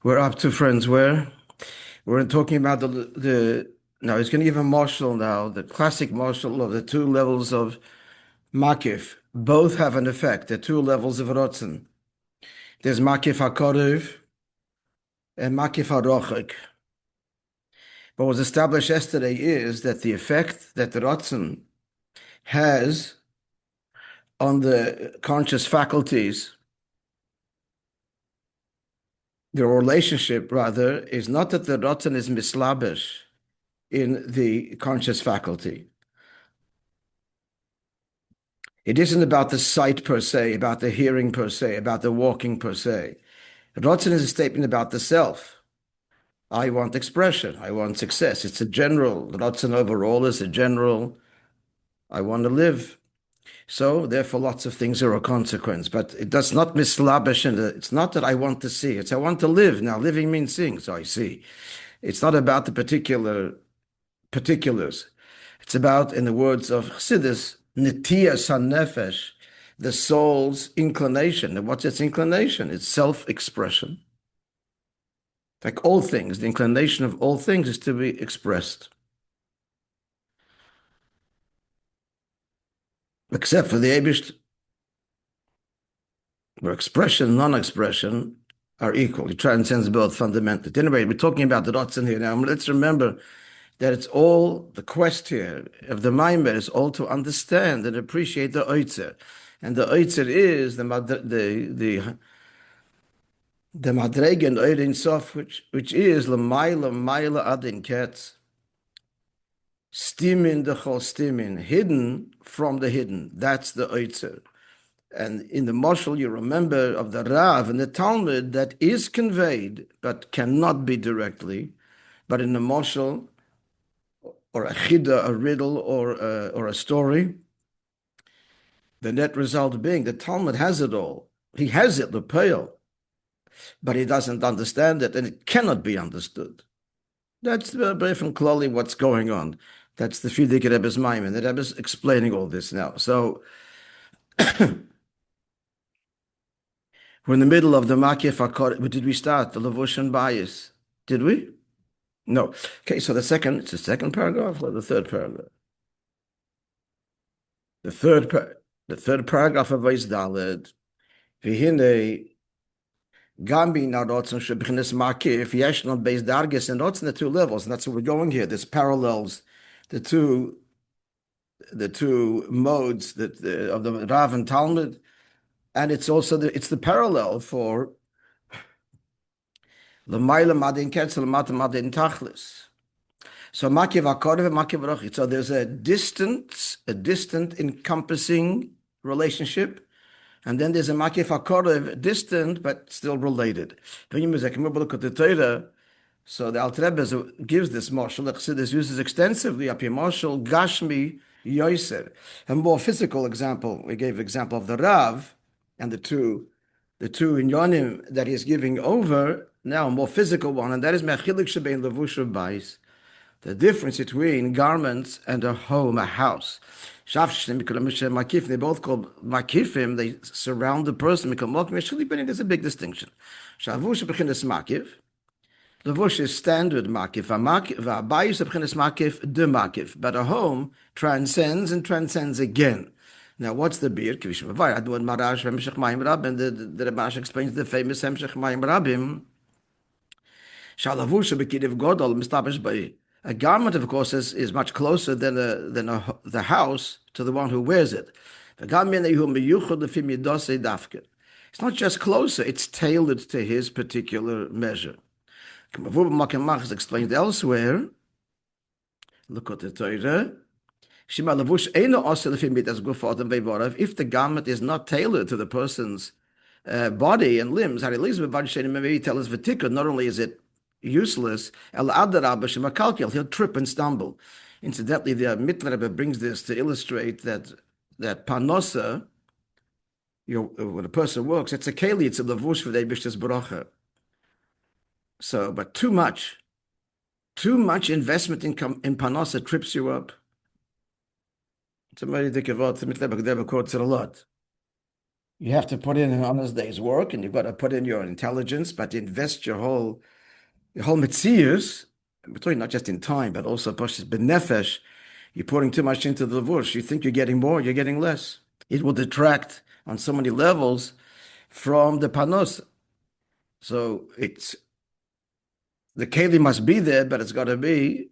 We're up to friends where we're talking about the now he's going to give a marshal now, the classic marshal of the two levels of makif. Both have an effect, the two levels of rotzen. There's makif hakorev and makif harochik. What was established yesterday is that the effect that the rotzen has on the conscious faculties, the relationship rather, is not that the rotzen is mislabish in the conscious faculty. It isn't about the sight per se, about the hearing per se, about the walking per se. Rotzen is a statement about the self. I want expression. I want success. It's a general. Rotzen overall is a general. I want to live. So therefore, lots of things are a consequence. But it does not mislabish. It's not that I want to see. It's I want to live. Now, living means seeing. So I see. It's not about the particulars. It's about, in the words of Chassidus, Nitiyas HaNefesh, the soul's inclination. And what's its inclination? It's self-expression. Like all things, the inclination of all things is to be expressed. Except for the Eibishter, where expression and non-expression are equal. It transcends both fundamentally. Anyway, we're talking about the Ratzon here now. Let's remember that it's all, the quest here of the Maimer is all to understand and appreciate the Oitzer. And the Oitzer is the Madregen Oirin Sof, which is Lamaila Adin Ketz, Stimin the Chol Stimin, hidden from the hidden. That's the Oitzer. And in the Moshel, you remember of the Rav and the Talmud that is conveyed, but cannot be directly. But in the Moshel, or a chida, a riddle, or a story, the net result being the Talmud has it all. He has it, the pale, but he doesn't understand it, and it cannot be understood. That's very from clearly what's going on. That's the Frierdiker Rebbe's Maimon. The Rebbe's explaining all this now. So we're in the middle of the Makif HaKor. Did we start the Levushan bias? Did we? No. Okay, so it's the second paragraph or the third paragraph? The third paragraph of Vayz Daled. V'hinei Gambi Narotzen Shebchines Makif Yeshnon Beis Dargis and Rotzen, the two levels, and that's what we're going here. This parallels the two modes of the Rav and Talmud, and it's also the parallel for L'mayla Madin Ketzel Mata Madin Tachlis. So Makiv Akorev and Makiv Rochit. So there's a distant encompassing relationship. And then there's a Makif HaKorev, distant, but still related. So the Alter Rebbe gives this marshal, that Chassidus uses extensively up here, marshal Gashmi Yoser. A more physical example, we gave example of the Rav and the two inyonim that he's giving over, now a more physical one, and that is Mechilik Shebein Levusha Bais, the difference between garments and a home, a house. They both called makifim, they surround the person. There's a big distinction. Levush is standard makif, but a home transcends and transcends again. Now, what's the beer? And the Rabash explains the famous Hemshech Mayim Rabim. A garment, of course, is much closer than the house to the one who wears it. It's not just closer, it's tailored to his particular measure. Is explained elsewhere. Look at the Torah. If the garment is not tailored to the person's body and limbs, not only is it useless, he'll trip and stumble. Incidentally, the Mittler Rebbe brings this to illustrate that panosa, when a person works, it's a keli, it's a lavush for the Eibishter's bracha. So, but too much investment in panosa trips you up. Somebody think about the Mittler Rebbe quotes it a lot. You have to put in an honest day's work, and you've got to put in your intelligence, but invest your whole metzius. We're talking not just in time, but also benefesh. You're putting too much into the levush. You think you're getting more, you're getting less. It will detract on so many levels from the panos. So it's the keli must be there, but it's got to be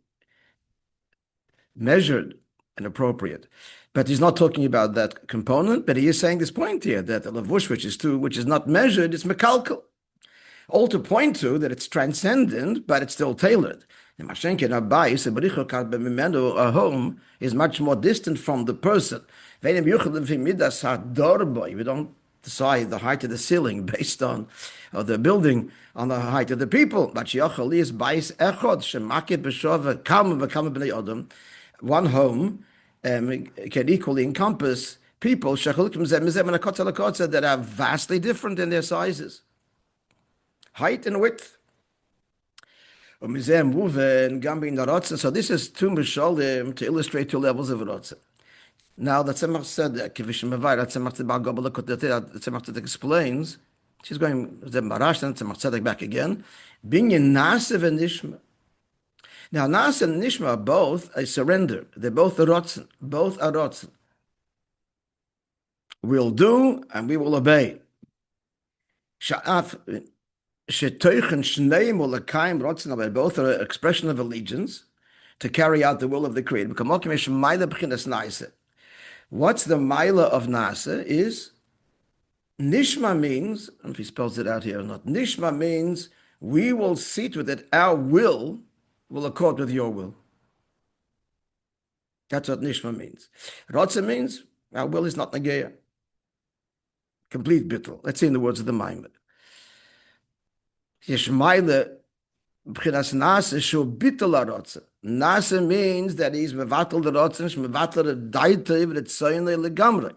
measured and appropriate. But he's not talking about that component, but he is saying this point here that the lavush, which is not measured, is mekalkel. All to point to that it's transcendent, but it's still tailored. A home is much more distant from the person. We don't decide the height of the ceiling based on the building on the height of the people. One home can equally encompass people that are vastly different in their sizes, height and width. So this is two mishalim to illustrate two levels of rotza. Now the Tzemach Tzedek, Tzemach explains, she's going the Marash and Tzemach Tzedek back again. Binyan Nasiv and Nishma. Now Nasiv and Nishma are both a surrender. They're both a rotzen. Both are rotzen. We'll do and we will obey. Sha'af Shetoichen Shneim Ulakaim rotzen, but both are an expression of allegiance to carry out the will of the Creator. What's the Maila of Nasa is Nishma means, I don't know if he spells it out here or not, Nishma means we will see to it that our will accord with your will. That's what Nishma means. Rotza means our will is not Nageya. Complete bittul. Let's say in the words of the Maimon. Yeshmaila b'chinas Nasa shu bittul ha-rotza. Nasa means that he's mevatel the rotzen, mevatel the daitev l'tzoyne legamre.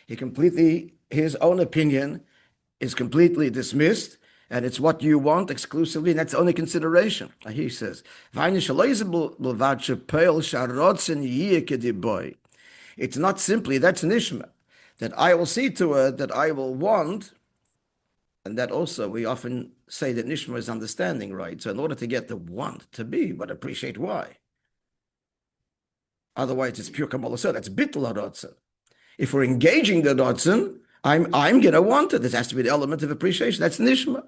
He completely, his own opinion is completely dismissed, and it's what you want exclusively, and that's the only consideration. He says, it's not simply, that's nishma, that I will see to it, that I will want, and that also we often say that nishma is understanding, right? So in order to get the want to be, but appreciate why. Otherwise, it's pure Kabbalah. So that's bittul ha-rotzen. If we're engaging the rotzen, I'm going to want it. There has to be the element of appreciation. That's nishma.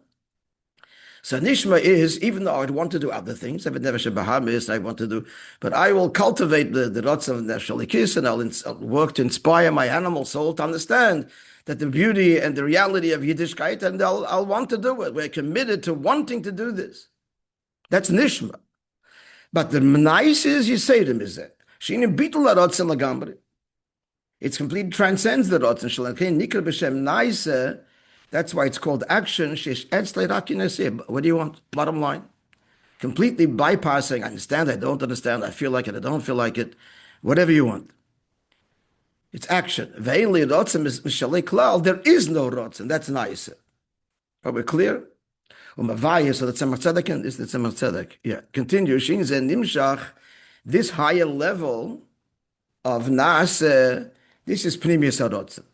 So nishma is, even though I want to do other things, I want to do, but I will cultivate the rotzen of the shalikis, and I'll work to inspire my animal soul to understand that the beauty and the reality of Yiddishkeit, and I'll want to do it. We're committed to wanting to do this. That's nishma. But the nice is Yiseirim is that. Shinim bitul ha-rotzen legambri. It's completely transcends the rotzen. Nikra b'shem naise. That's why it's called action. What do you want? Bottom line. Completely bypassing, I understand, I don't understand, I feel like it, I don't feel like it. Whatever you want. It's action. There is no rotzen. That's nice. Are we clear? So the Tzemach Tzedek is the Tzemach Tzedek. Yeah. Continue. This higher level of Naaseh, this is Pnimius HaRotzen.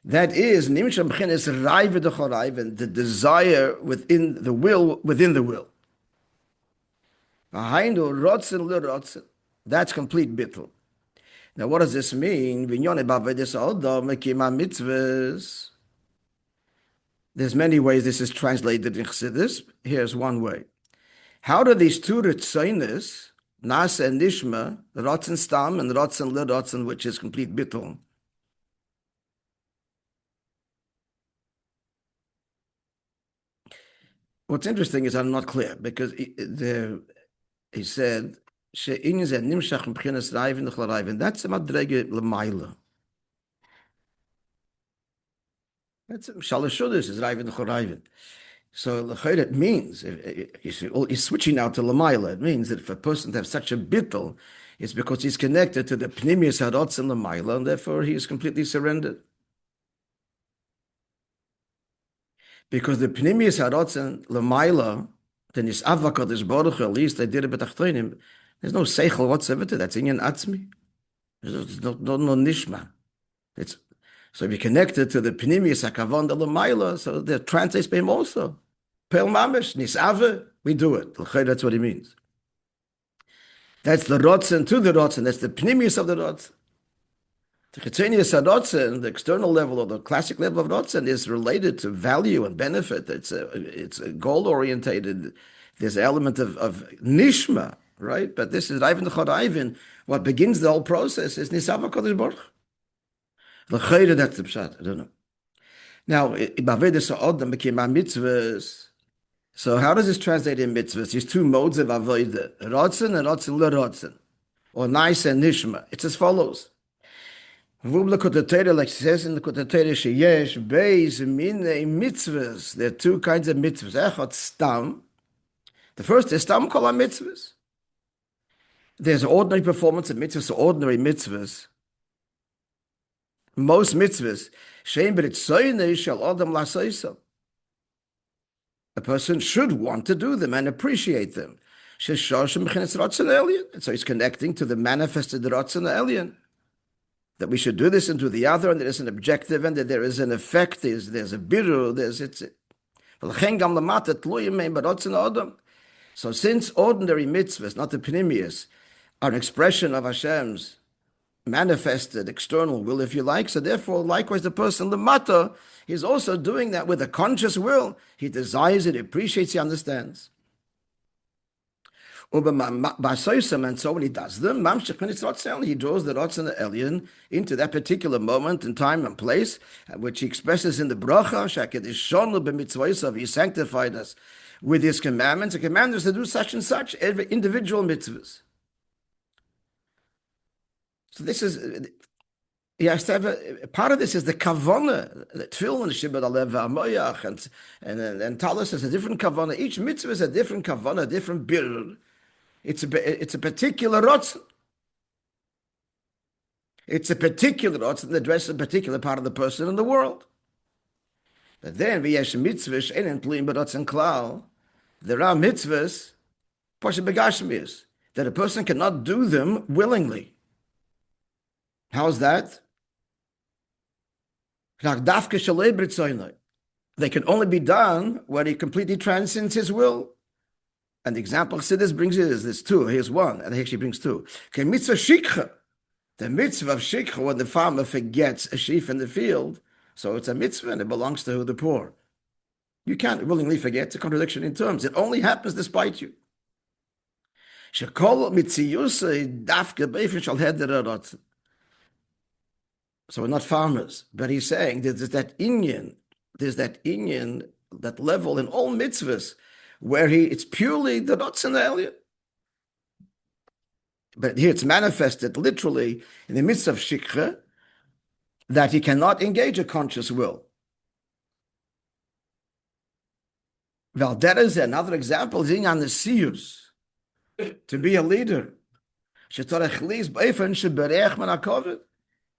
That is Nimshach B'chinas Raiv v'Dechoraiv, the desire within the will, V'hainu Rotzen l'Rotzen. That's complete bittul. Now, what does this mean? There's many ways this is translated in Chassidus. Here's one way. How do these two ritzonis, Nasa and Nishma, Rotzen Stam and Rotzen L'Rotzen, which is complete bittul, what's interesting is I'm not clear, because he said, and that's a madrege l'mayla. That's shalashudus is raiv and. So it means, he's switching now to l'mayla. It means that if a person has such a bittul, it's because he's connected to the pnimius harotzen l'mayla, and therefore he is completely surrendered. Because the pnimius harotzen l'mayla, then his avakad is baruch, at least they did it b'tachtoinim. There's no seichel whatsoever to that. That's inyan atzmi. There's no nishma. So if you connect it to the Pnimius HaKavon de L'mayla, so that translates by him also. Pel Mamish, Nisave, we do it. That's what he means. That's the Rotzen to the Rotzen. That's the Pnimius of the Rotzen. The Chitzonius HaRotzen, the external level or the classic level of Rotzen, is related to value and benefit. It's a goal-orientated. There's an element of Nishma, right? But this is Ivan the Chodayvin. What begins the whole process is Nisav HaKadosh Baruch. L'chayre, that's the pshat. I don't know. Now, Ba'avedus ha'odam became mitzvahs. So how does this translate in mitzvahs? These two modes of avodah, rotzen and rotzen l'rotzen, or nice and nishma. It's as follows. Like it says in the Kotatera, sheyesh beis minei mitzvahs. There are two kinds of mitzvahs. Echad stam. The first is stam kol mitzvahs. There's ordinary performance of mitzvahs, ordinary mitzvahs. Most mitzvahs, shein b'ritzoynei shel adam la'soisam. A person should want to do them and appreciate them. And so he's connecting to the manifested Ratzon Elyon. That we should do this and do the other, and there is an objective, and that there is an effect, there's a biru, So since ordinary mitzvahs, not the pnimius, are an expression of Hashem's manifested external will, if you like, so therefore, likewise, the person, the mata, he's also doing that with a conscious will. He desires it, appreciates, he understands. And so when he does them, he draws the Ratzon Elyon into that particular moment in time and place, which he expresses in the bracha, he sanctified us with his commandments. The commandments to do such and such, every individual mitzvahs. So this is, he has to have a part of this is the kavanah, the tefillin, shibud alev v'amoyach, and talis is a different kavanah. Each mitzvah is a different kavanah, a different birr. It's a particular rotzen. It's a particular rotzen that addresses a particular part of the person in the world. But then v'yesh mitzvahs einen tluim b'rotzen klal. There are mitzvahs, pasha begashmius, that a person cannot do them willingly. How's that? They can only be done when he completely transcends his will. And the example Chassidus brings is this two. Here's one, and he actually brings two. Okay, mitzvah shikha. The mitzvah of shikha, when the farmer forgets a sheaf in the field, so it's a mitzvah and it belongs to the poor. You can't willingly forget. It's a contradiction in terms. It only happens despite you. Shekol mitziyusay dafke beifin shal heder. So we're not farmers, but he's saying there's that inyan, that level in all mitzvahs where it's purely the Ratzon Elyon. But here it's manifested literally in the midst of shikha that he cannot engage a conscious will. Well, that is another example, on the siyus, to be a leader.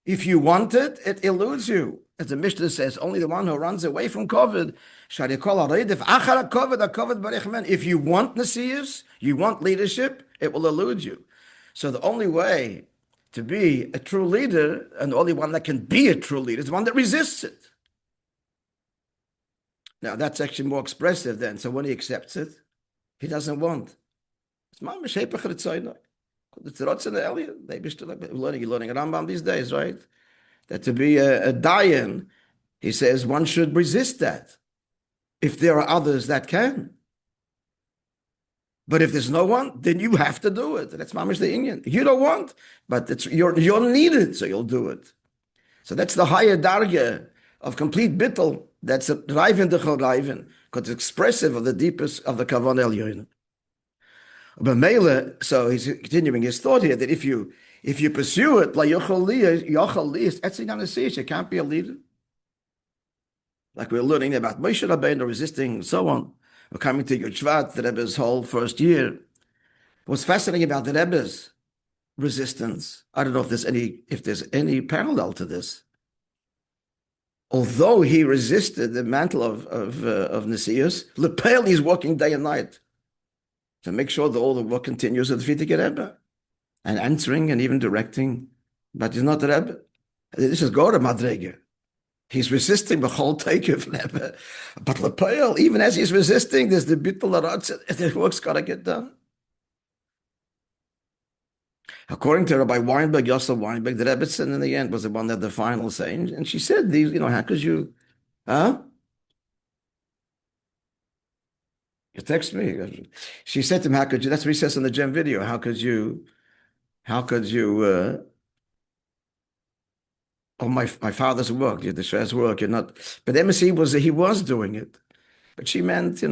If you want it, it eludes you. As the Mishnah says, only the one who runs away from COVID. If you want Nesiyus, you want leadership, it will elude you. So the only way to be a true leader, and the only one that can be a true leader, is the one that resists it. Now that's actually more expressive then. So when he accepts it, he doesn't want. It's the Ratzon Elyon. You're learning a Rambam these days, right? That to be a dayan, he says one should resist that. If there are others that can. But if there's no one, then you have to do it. That's mamish the Inyan. You don't want, but you're needed, so you'll do it. So that's the higher darga of complete bittul. That's a Raivin de Raivin, because it's expressive of the deepest of the Kavan Elyon. But Mele, so he's continuing his thought here that if you pursue it, like you can't be a leader. Like we're learning about Moishe Rabbeinu resisting and so on. We're coming to Shvat, the Rebbe's whole first year. What's fascinating about the Rebbe's resistance, I don't know if there's any parallel to this. Although he resisted the mantle of Nesius, Lepel, he's working day and night to make sure that all the work continues at the feet of the Rebbe, and answering and even directing, but he's not the Rebbe. This is Gora Madrege. He's resisting the whole takeoff. But Lepoel, even as he's resisting, there's the bittul aratz, the work's got to get done. According to Rabbi Weinberg, Yosef Weinberg, the Rebbetzin in the end was the one that had the final say. And she said, "These, how could you, huh? You text me." She said to him, "How could you?" That's what he says in the gem video. How could you? Oh, my father's work, the Shvat's work. You're not. But MSC he was doing it, but she meant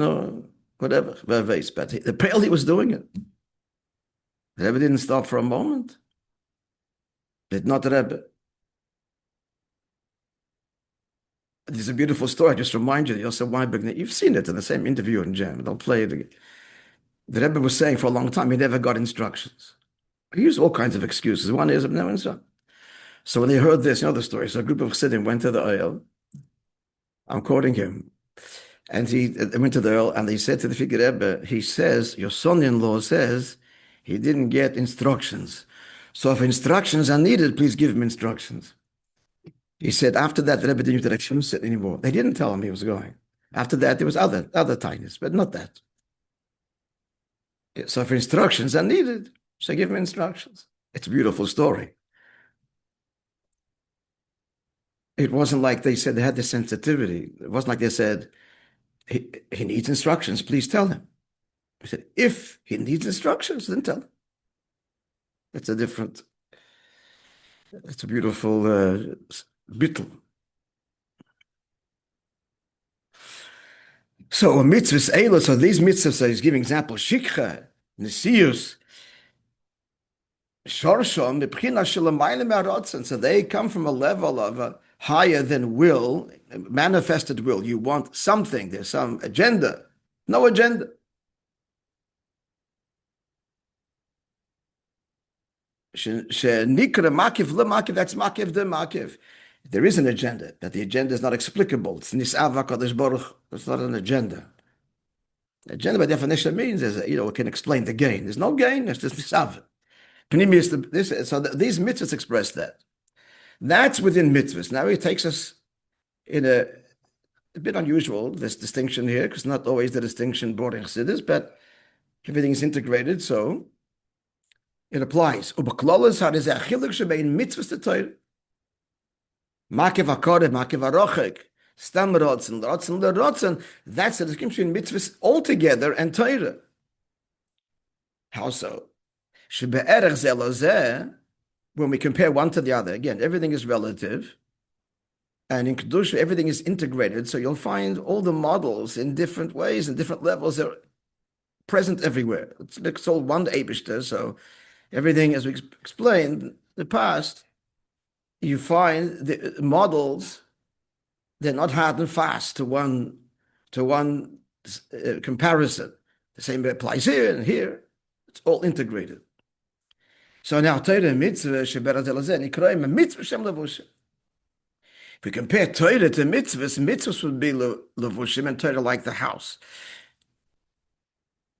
whatever. But the Pale, he was doing it. The Rebbe didn't stop for a moment. Did not the Rebbe. There's a beautiful story. I just remind you, Yosef Weinberg, you've seen it in the same interview in Jam. They'll play it again. The Rebbe was saying for a long time he never got instructions. He used all kinds of excuses. One is no instruction. So when they heard this, the story. So a group of Chassidim went to the oil. I'm quoting him. And they went to the oil and they said to the Figure Rebbe, he says, your son-in-law says he didn't get instructions. So if instructions are needed, please give him instructions. He said after that, the Rebbe didn't direction sit anymore. They didn't tell him he was going. After that, there was other tightness, but not that. So if instructions are needed, so give him instructions. It's a beautiful story. It wasn't like they said they had the sensitivity. It wasn't like they said, he needs instructions, please tell him. He said, if he needs instructions, then tell him. It's a beautiful bittul. So a mitzvahs elo, so these mitzvahs, so he's giving example, shikha, nesius, shorshom, mebchina shelamayla me'arotzen, so they come from a level of higher than will, manifested will. You want something, there's some agenda. No agenda. Shenikra makiv le makiv, that's makiv de makiv. There is an agenda, but the agenda is not explicable. It's nisava kadosh baruch. It's not an agenda. Agenda by definition means is it can explain the gain. There's no gain. It's just nisava. So these mitzvahs express that. That's within mitzvahs. Now he takes us in a bit unusual, this distinction here, because not always the distinction brought in Chassidus, but everything is integrated, so it applies. Ubaklolas had is a chiluk shebein mitzvahs to Torah. Makiv hakodev, makiv harochek, stam rotzen, rotzen. That's the distinction between mitzvahs altogether and Torah. How so? Shebe'erech zelozeh. When we compare one to the other, again, everything is relative. And in Kedusha, everything is integrated. So you'll find all the models in different ways and different levels. They're present everywhere. It's all one Eibishter. So everything, as we explained in the past, you find the models, they're not hard and fast to one comparison. The same applies here and here. It's all integrated. So now Torah mitzvah sheberat elazeh nikroim a mitzvah shem levushim. If we compare Torah to mitzvahs would be levushim and Torah like the house.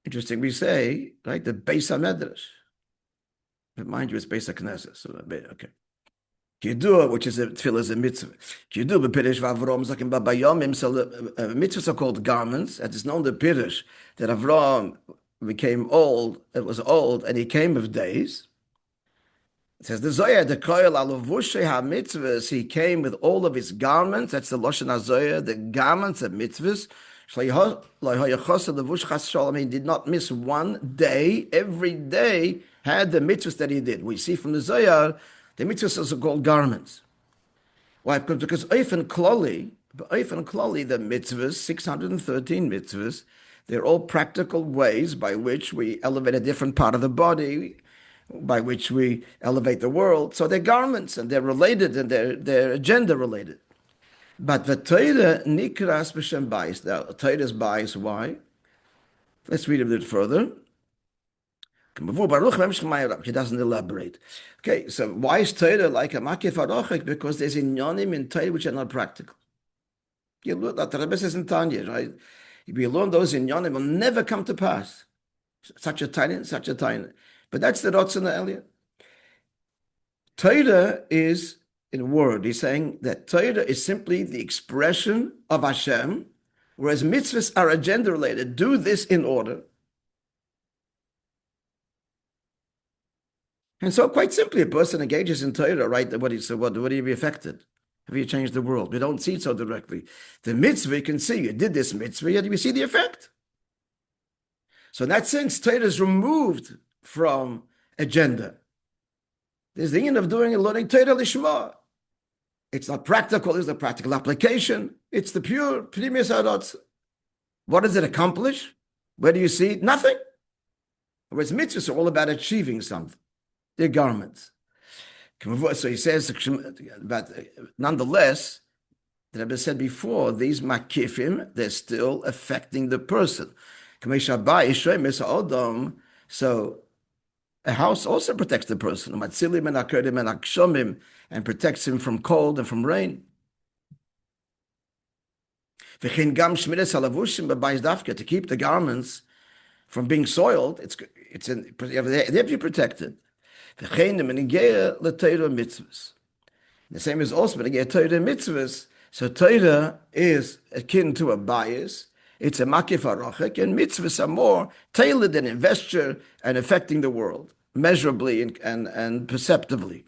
Interesting, we say right the Beis HaMedrash. But mind you, it's Beis HaKnesset. So okay. Kidduah, which is a tefillah, is a mitzvah. Kidduah b'pirush v'Avram zakim b'bayomim. So mitzvahs are called garments, and it's known the pirush that Avram became old. It was old, and he came of days. It says the Zohar, the koil alavushay ha-mitzvahs, he came with all of his garments. That's the Lashon HaZohar, the garments of mitzvahs. He did not miss one day. Every day had the mitzvahs that he did. We see from the Zohar, the mitzvahs are called garments. Why? Because Oifen Kloli, the mitzvahs, 613 mitzvahs, they're all practical ways by which we elevate a different part of the body, by which we elevate the world. So they're garments and they're related and they're agenda related. But the Torah nikras b'shem bayis. Now, Torah's bayis, why? Let's read a bit further. He doesn't elaborate. Okay, so why is Torah like a makif harochek? Because there's inyonim in Torah which are not practical. You look at the Rebbe says in Tanya, right? If you learn those inyonim, will never come to pass. Such a tiny. But that's the Ratzon Eliyah. Torah is in word. He's saying that Torah is simply the expression of Hashem, whereas mitzvahs are agenda related. Do this in order. And so, quite simply, a person engages in Torah, right? What do you be affected? Have you changed the world? We don't see it so directly. The mitzvah, you can see, you did this mitzvah, yet you see the effect. So, in that sense, Torah is removed from agenda. There's the end of doing and learning Torah Lishma. It's not practical, there's a practical application. It's the pure Pnimius Haratz. What does it accomplish? Where do you see it? Nothing. Whereas mitzvahs are all about achieving something. They're garments. So he says, but nonetheless, the Rabbi said before, these makifim, they're still affecting the person. So a house also protects the person, and protects him from cold and from rain. To keep the garments from being soiled, they have to be protected. The same is also Torah mitzvahs. So Torah is akin to a bias. It's a makif harochek, and mitzvahs are more tailored and investure and affecting the world measurably and perceptively.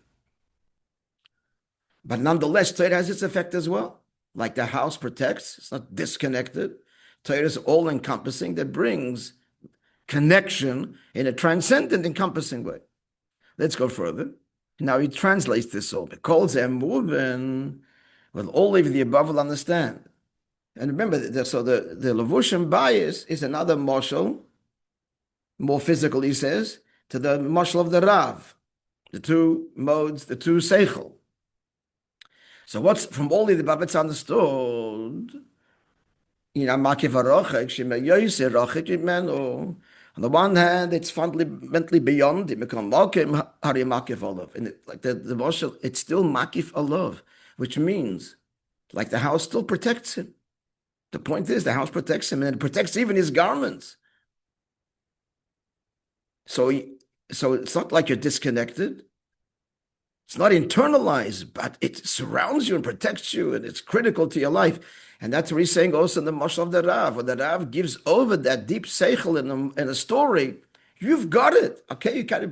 But nonetheless, Torah has its effect as well. Like the house protects, it's not disconnected. Torah is all-encompassing that brings connection in a transcendent, encompassing way. Let's go further. Now he translates this all. It calls them moving. Well, all of the above will understand. And remember, the Levushim bias is another mashal, more physical, he says, to the mashal of the Rav, the two modes, the two seichel. So what's from all of the above it's understood? Makiv harochek, shema yoyse rochek imenu. On the one hand, it's fundamentally beyond him. Hari makif olav. And like the mashal, it's still makif olav, which means like the house still protects him. The point is, the house protects him, and it protects even his garments. So it's not like you're disconnected. It's not internalized, but it surrounds you and protects you, and it's critical to your life. And that's what he's saying also in the mashal of the Rav. When the Rav gives over that deep seichel in a story, you've got it. Okay, you can't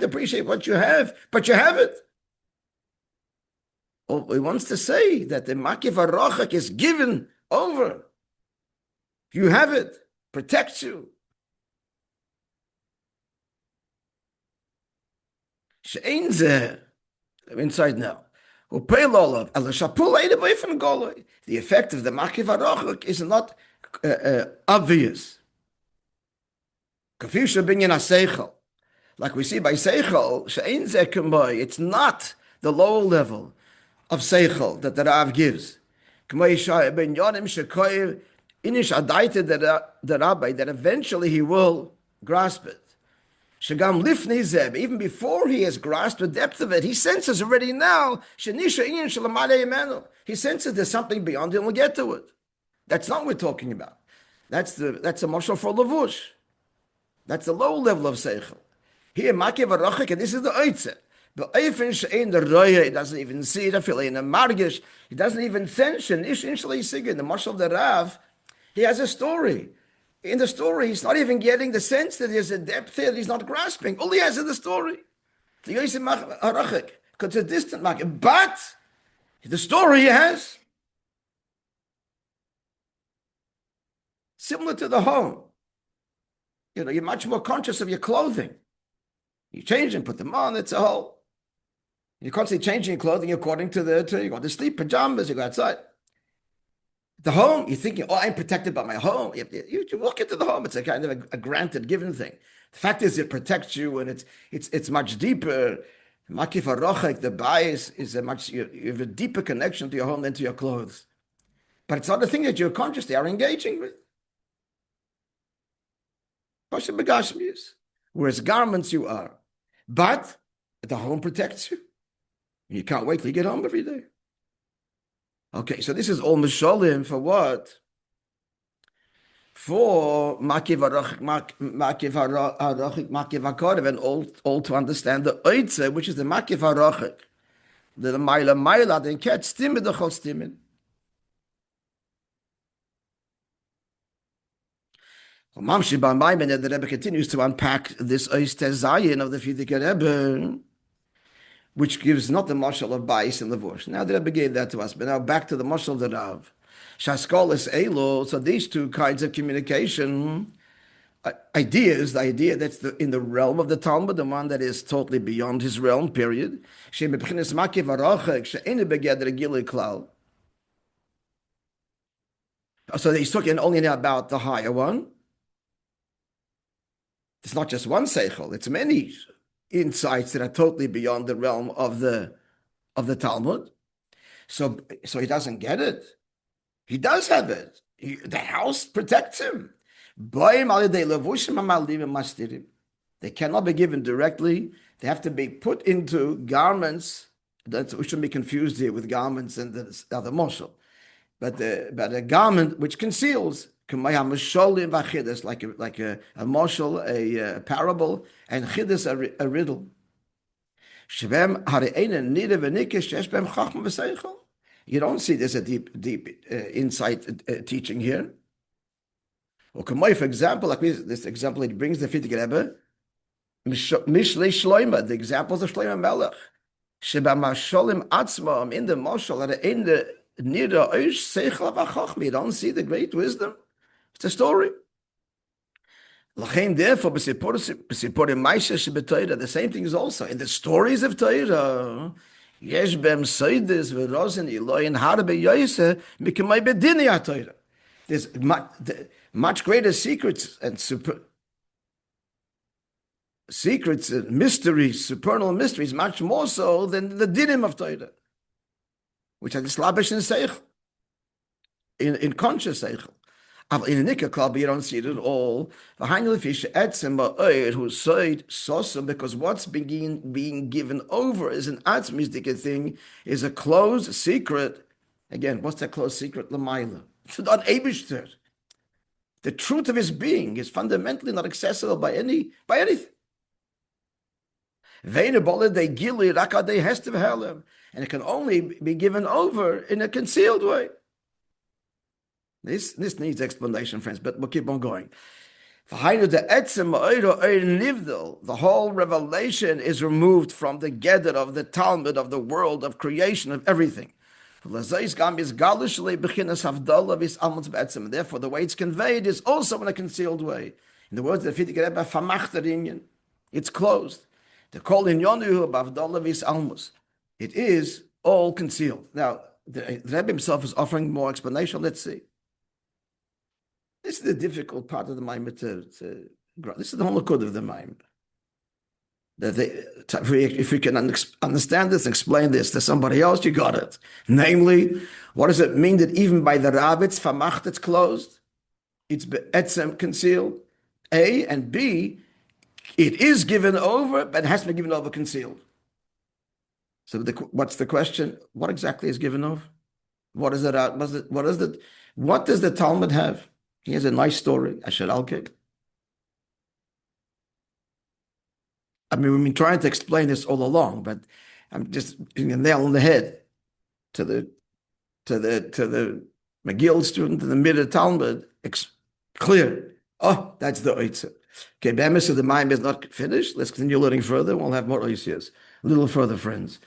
appreciate what you have, but you have it. Oh, he wants to say that the makiv harochek is given over. You have it, protects you. She'ein zeh. I'm inside now. The effect of the makiv harochek is not obvious. Like we see by seichel, she'ein zeh k'moi. It's not the lower level of seichel that the Rav gives. The Rabbi, that eventually he will grasp it. Even before he has grasped the depth of it, he senses already now. He senses there's something beyond him. We'll get to it. That's not what we're talking about. That's a mashal for levush. That's the low level of seichel. Here, makiv harochek, and this is the oitze. But he doesn't even see it. He doesn't even sense it. In the mashal of the Rav, he has a story. In the story, he's not even getting the sense that there's a depth here that he's not grasping. All he has is the story. Because it's a distant market. But the story he has, similar to the home. You're much more conscious of your clothing. You change them, put them on, it's a whole. You're constantly changing your clothing according to you go to sleep, pajamas, you go outside. The home, you're thinking, I'm protected by my home. You walk into the home, it's a kind of a granted, given thing. The fact is, it protects you, and it's much deeper. Makif harochek, the bias is you have a deeper connection to your home than to your clothes. But it's not a thing that you're consciously are engaging with. Whereas garments you are. But the home protects you. You can't wait till you get home every day. Okay, so this is all mishalim for what? For makiv harochik, makiv hakorev, and all to understand the oitze, which is the makiv harochik. The Maila, the cat stimmen, the whole stimmen. Mamshi by my man, the Rebbe continues to unpack this Oyster Zion of the Frierdiker Rebbe, which gives not the marshal of Bais and Levush. Now the Rebbe gave that to us, but now back to the marshal of the Rav. Shaskolis Elo, so these two kinds of communication, ideas, the idea that's in the realm of the Talmud, the one that is totally beyond his realm, period. So he's talking only now about the higher one. It's not just one seichel, it's many insights that are totally beyond the realm of the Talmud. So he doesn't get it. He does have it. The house protects him. They cannot be given directly. They have to be put into garments. We shouldn't be confused here with garments and the other moshel. But a garment which conceals, like a moshel, a parable, and chidus, a riddle. You don't see there's a deep insight teaching here. Or for example, like this example it brings the Frierdiker Rebbe, Mishlei Shloima, the examples of Shloima Melech. Sheba Masholim Atzmam in the Moshel, in the Nira Oish Seichel V'Chochma. You don't see the great wisdom. It's a story. L'chein therefore, b'siporim Moishe shebetoira, the same thing is also in the stories of Torah. Yesh bem soides v'rozen Eloyin harbe yoyse mikemay bedini ha-Torah. There's much greater secrets and mysteries, supernal mysteries, much more so than the dinim of Torah, which are the slabish in seichel, in conscious seichel. In a nikah club, you don't see it at all. Because what's being given over is an atzmistic thing, is a closed secret. Again, what's that closed secret? Lamaila. It's not Eibishter. The truth of his being is fundamentally not accessible by anything. And it can only be given over in a concealed way. This needs explanation, friends, but we'll keep on going. The whole revelation is removed from the gedder of the Talmud, of the world, of creation, of everything. Therefore, the way it's conveyed is also in a concealed way. In the words of the Frierdiker Rebbe, it's closed. The kol inyonu b'avdala vis almus. It is all concealed. Now, the Rebbe himself is offering more explanation. Let's see. This is the difficult part of the Maimon to grow. This is the whole good of the Maimon. If we can understand this and explain this to somebody else, you got it. Namely, what does it mean that even by the Rabbi, it's famacht, it's closed? It's be'etzem, concealed. A, and B, it is given over, but it has to be given over concealed. So what's the question? What exactly is given over? What does the Talmud have? He has a nice story. Asher al-Kik. I mean, we've been trying to explain this all along, but I'm just hitting a nail on the head to the McGill student in the middle of Talmud. Clear. Oh, that's the oitzer. Okay, Bemis of the Maim is not finished. Let's continue learning further. We'll have more oitzers. A little further, friends.